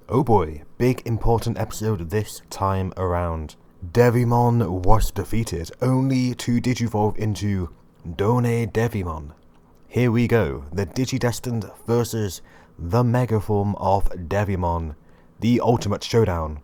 Oh boy, big important episode this time around. Devimon was defeated, only to digivolve into DoneDevimon. Here we go, the Digidestined versus the Mega form of Devimon, the Ultimate Showdown,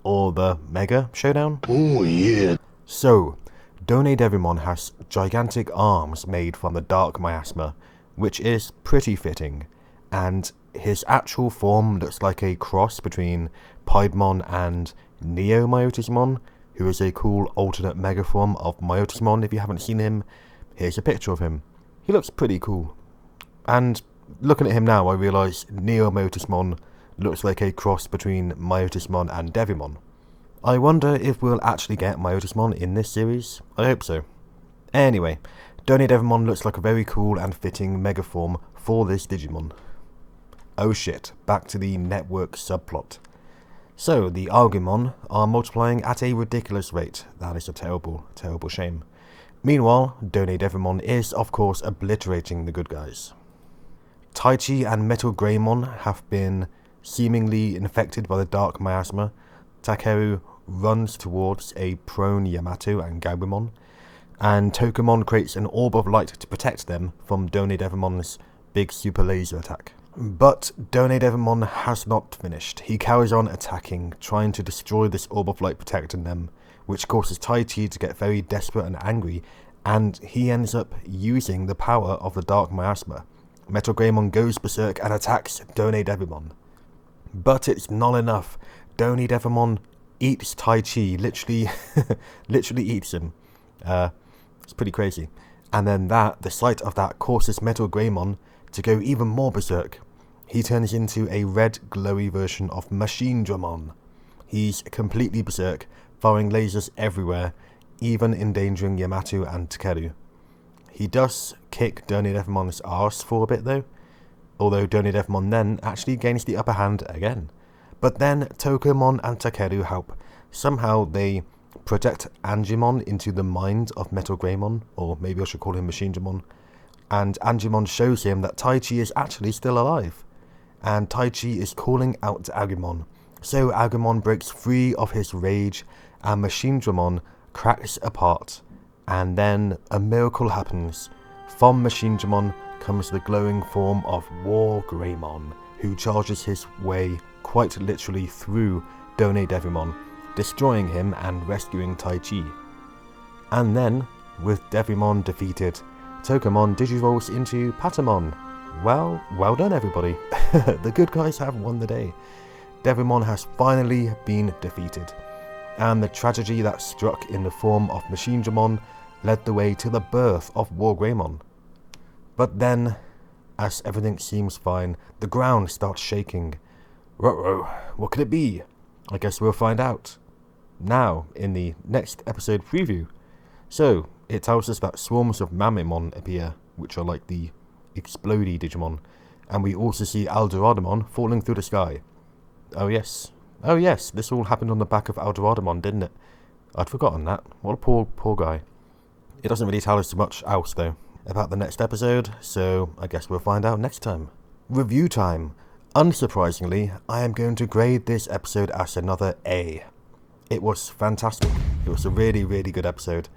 or the Mega Showdown? Oh yeah. So, DoneDevimon has gigantic arms made from the Dark Miasma, which is pretty fitting, and his actual form looks like a cross between Piedmon and Neo-Myotismon, who is a cool alternate mega form of Myotismon. If you haven't seen him, here's a picture of him. He looks pretty cool. And looking at him now, I realise Neo-Myotismon looks like a cross between Myotismon and Devimon. I wonder if we'll actually get Myotismon in this series. I hope so. Anyway, DoneDevimon looks like a very cool and fitting mega form for this Digimon. Oh shit, back to the network subplot. So, the Agamon are multiplying at a ridiculous rate. That is a terrible, terrible shame. Meanwhile, DoneDevimon is, of course, obliterating the good guys. Taichi and Metal Greymon have been seemingly infected by the Dark Miasma. Takeru runs towards a prone Yamato and Gabumon, and Tokumon creates an orb of light to protect them from DoneDevimon's big super laser attack. But DoneDevimon has not finished. He carries on attacking, trying to destroy this orb of light protecting them, which causes Taichi to get very desperate and angry, and he ends up using the power of the Dark Miasma. Metal Greymon goes berserk and attacks DoneDevimon. But it's not enough. DoneDevimon eats Taichi, literally eats him. It's pretty crazy. And then the sight of that causes Metal Greymon to go even more berserk. He turns into a red glowy version of Machinedramon. He's completely berserk, firing lasers everywhere, even endangering Yamato and Takeru. He does kick DoneDevimon's arse for a bit though, although DoneDevimon then actually gains the upper hand again. But then Tokumon and Takeru help. Somehow they project Angemon into the mind of Metal Greymon, or maybe I should call him Machinedramon, and Angemon shows him that Taichi is actually still alive, and Taichi is calling out to Agamon. So Agamon breaks free of his rage, and Machinedramon cracks apart, and then a miracle happens. From Machinedramon comes the glowing form of War Greymon, who charges his way quite literally through DoneDevimon, destroying him and rescuing Taichi. And then, with Devimon defeated, Tokumon digivolves into Patamon. Well done everybody. The good guys have won the day. Devimon has finally been defeated, and the tragedy that struck in the form of Machinedramon led the way to the birth of War Greymon. But then, as everything seems fine, the ground starts shaking. Ruh-roh, what could it be? I guess we'll find out now in the next episode preview. So, it tells us that swarms of Mamemon appear, which are like the explodey Digimon, and we also see Aldoradamon falling through the sky. Oh yes, this all happened on the back of Aldoradamon, didn't it? I'd forgotten that. What a poor guy. It doesn't really tell us much else though about the next episode, so I guess we'll find out next time. Review time. Unsurprisingly, I am going to grade this episode as another A. It was fantastic. It was a really, really good episode.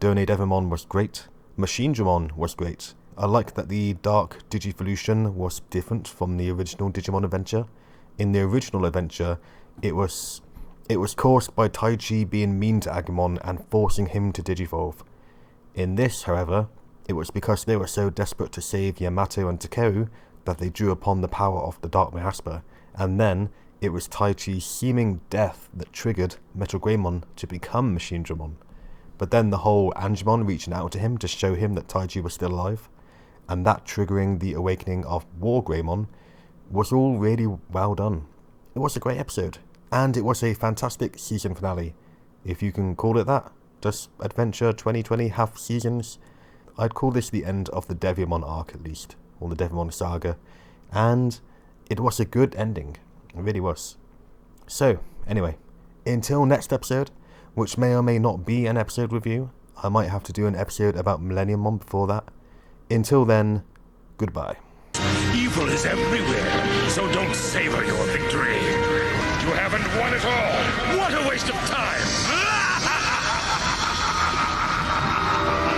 DoneDevimon was great. Machinedramon was great. I like that the Dark Digivolution was different from the original Digimon adventure. In the original adventure, it was caused by Taichi being mean to Agamon and forcing him to digivolve. In this, however, it was because they were so desperate to save Yamato and Takeru that they drew upon the power of the Dark Miasma, and then it was Taichi's seeming death that triggered Metal Greymon to become Machinedramon. But then the whole Angemon reaching out to him to show him that Taichi was still alive, and that triggering the awakening of War Greymon, was all really well done. It was a great episode, and it was a fantastic season finale, if you can call it that. Does Adventure 2020 have seasons? I'd call this the end of the Devimon arc at least, or the Devimon Saga, and it was a good ending. It really was. So, anyway, until next episode, which may or may not be an episode review. I might have to do an episode about Millenniummon before that. Until then, goodbye. Evil is everywhere, so don't savor your victory. won it all! What a waste of time!